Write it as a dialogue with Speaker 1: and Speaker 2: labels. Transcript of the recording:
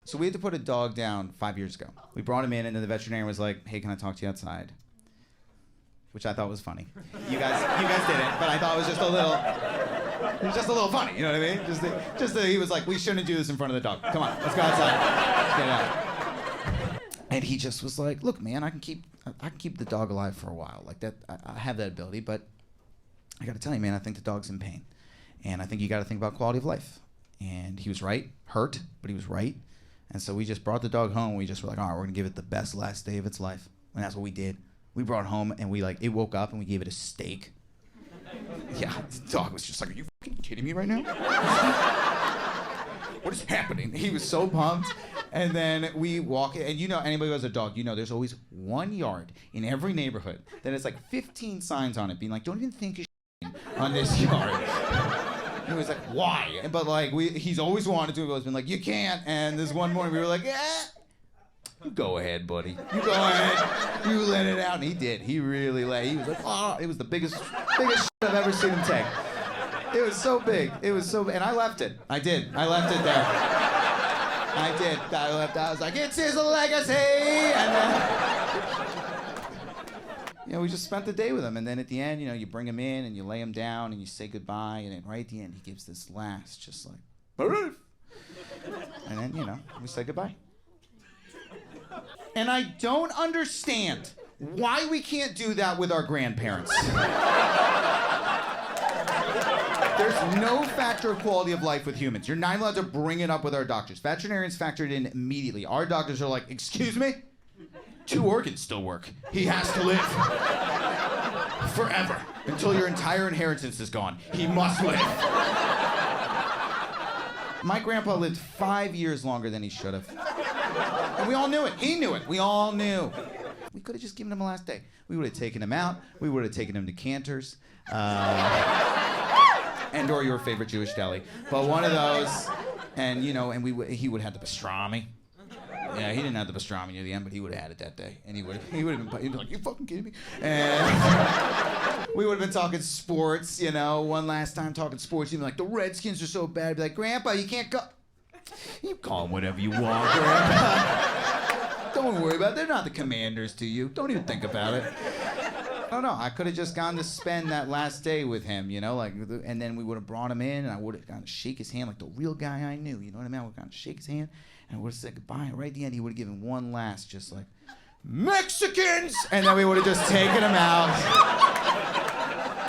Speaker 1: So we had to put a dog down 5 years ago. We brought him in, and then the veterinarian was like, "Hey, can I talk to you outside?" Which I thought was funny. You guys didn't, but I thought it was just a little funny. You know what I mean? He was like, "We shouldn't do this in front of the dog. Come on, let's go outside." Get it out. And he just was like, "Look, man, I can keep the dog alive for a while. Like that, I have that ability, but I got to tell you, man, I think the dog's in pain, and I think you got to think about quality of life." And he was right, hurt, but he was right. And so we just brought the dog home. We just were like, all right, we're gonna give it the best last day of its life. And that's what we did. We brought it home and it woke up and we gave it a steak. Yeah, the dog was just like, are you fucking kidding me right now? What is happening? He was so pumped. And then we walk in, and anybody who has a dog, there's always one yard in every neighborhood that has like 15 signs on it being like, don't even think of on this yard. And he was like, why? But like, he's always wanted to. He's always been like, you can't. And this one morning we were like, you go ahead, buddy. You go ahead. You let it out. And he did. He really let. He was like, oh, it was the biggest shit I've ever seen him take. It was so big. It was so big. And I left it. I did. I left it there. I did. I was like, it's his legacy. And then, we just spent the day with him. And then at the end, you bring him in and you lay him down and you say goodbye. And then right at the end, he gives this last, just like, and then, we say goodbye. And I don't understand why we can't do that with our grandparents. There's no factor of quality of life with humans. You're not allowed to bring it up with our doctors. Veterinarians factor it in immediately. Our doctors are like, excuse me? 2 organs still work. He has to live forever until your entire inheritance is gone. He must live. My grandpa lived 5 years longer than he should have. And we all knew it. He knew it. We all knew. We could have just given him a last day. We would have taken him out. We would have taken him to Cantor's. And or your favorite Jewish deli. But one of those. And, he would have had the pastrami. Yeah, he didn't have the pastrami near the end, but he would have had it that day. And he'd be like, you fucking kidding me? And we would have been talking sports, one last time talking sports. He'd be like, the Redskins are so bad. I'd be like, Grandpa, you can't go. You call them whatever you want, Grandpa. Don't worry about it. They're not the Commanders to you. Don't even think about it. I don't know. I could have just gone to spend that last day with him, and then we would have brought him in, and I would have gone to shake his hand like the real guy I knew. You know what I mean? I would have gone to shake his hand, and I would have said goodbye. And right at the end, he would have given one last, just like, Mexicans! And then we would have just taken him out.